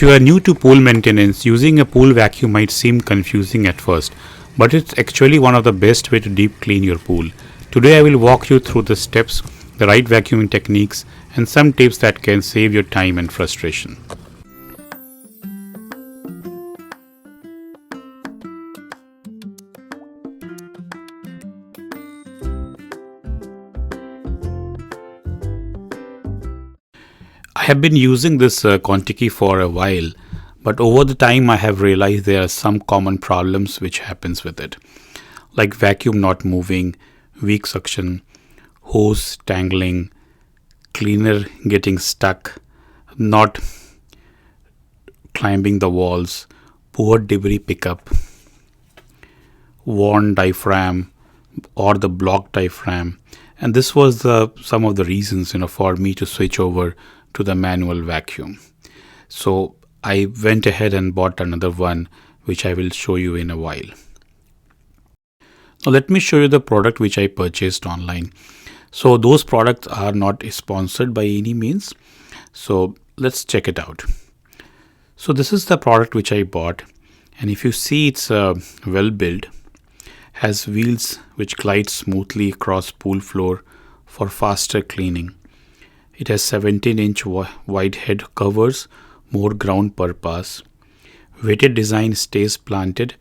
If you are new to pool maintenance, using a pool vacuum might seem confusing at first, but it's actually one of the best way to deep clean your pool. Today I will walk you through the steps, the right vacuuming techniques, and some tips that can save your time and frustration. I have been using this Kontiki for a while, but over the time I have realized there are some common problems which happens with it, like vacuum not moving, weak suction, hose tangling, cleaner getting stuck, not climbing the walls, poor debris pickup, worn diaphragm or the blocked diaphragm. And this was some of the reasons for me to switch over to the manual vacuum. So I went ahead and bought another one, which I will show you in a while. Now let me show you the product which I purchased online. So those products are not sponsored by any means. So let's check it out. So this is the product which I bought, and if you see, it's well built, has wheels which glide smoothly across pool floor for faster cleaning. It has 17-inch wide head covers, more ground per pass. Weighted design stays planted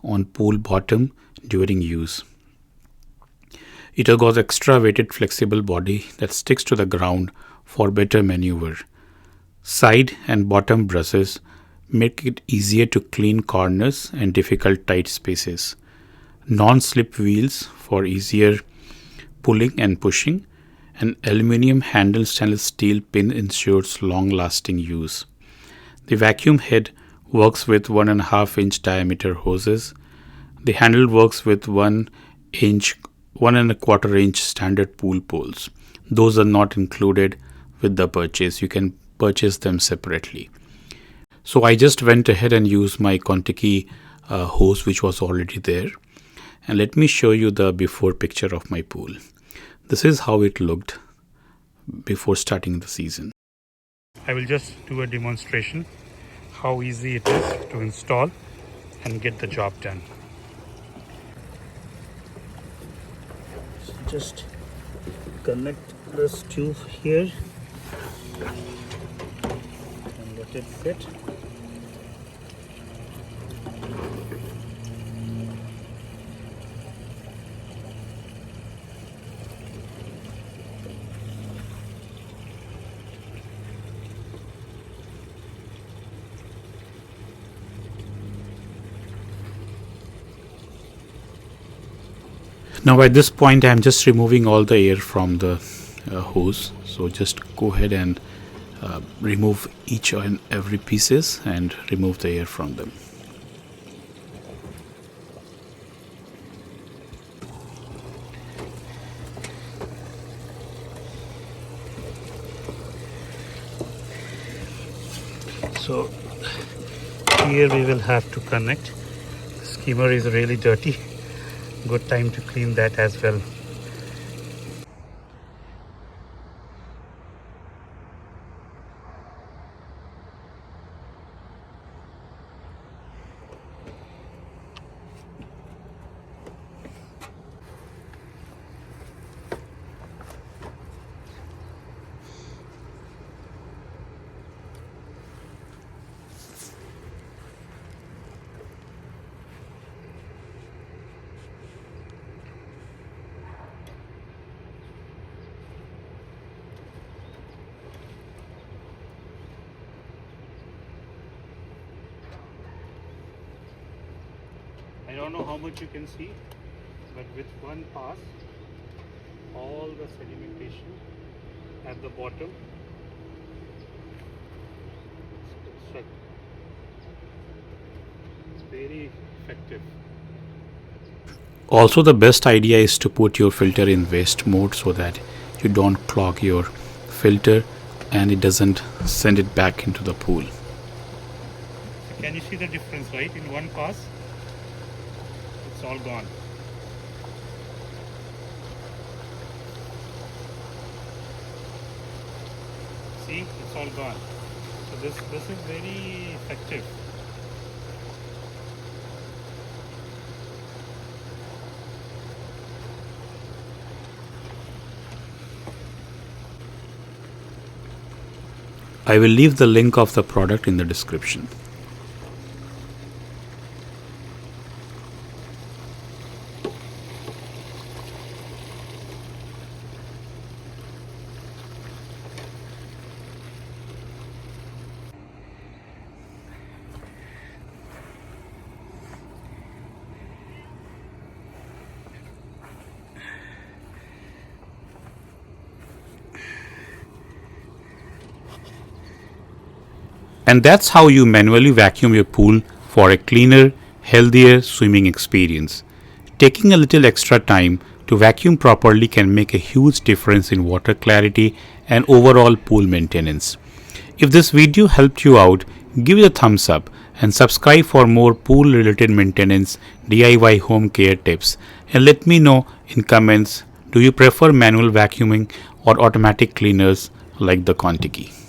on pool bottom during use. It has got extra weighted flexible body that sticks to the ground for better maneuver. Side and bottom brushes make it easier to clean corners and difficult tight spaces. Non-slip wheels for easier pulling and pushing. An aluminium handle stainless steel pin ensures long-lasting use. The vacuum head works with 1.5-inch diameter hoses. The handle works with 1.25-inch standard pool poles. Those are not included with the purchase. You can purchase them separately. So I just went ahead and used my Kontiki hose which was already there. And let me show you the before picture of my pool. This is how it looked before starting the season. I will just do a demonstration how easy it is to install and get the job done. So just connect this tube here and let it fit. Now at this point I am just removing all the air from the hose. So just go ahead and remove each and every pieces and remove the air from them. So here we will have to connect. The skimmer is really dirty. Good time to clean that as well. I don't know how much you can see, but with one pass, all the sedimentation at the bottom is struck. It's very effective. Also, the best idea is to put your filter in waste mode so that you don't clog your filter and it doesn't send it back into the pool. So can you see the difference, right? In one pass, it's all gone. See, it's all gone. So this is very effective. I will leave the link of the product in the description. And that's how you manually vacuum your pool for a cleaner, healthier swimming experience. Taking a little extra time to vacuum properly can make a huge difference in water clarity and overall pool maintenance. If this video helped you out, give it a thumbs up and subscribe for more pool related maintenance DIY home care tips, and let me know in comments, do you prefer manual vacuuming or automatic cleaners like the Kontiki?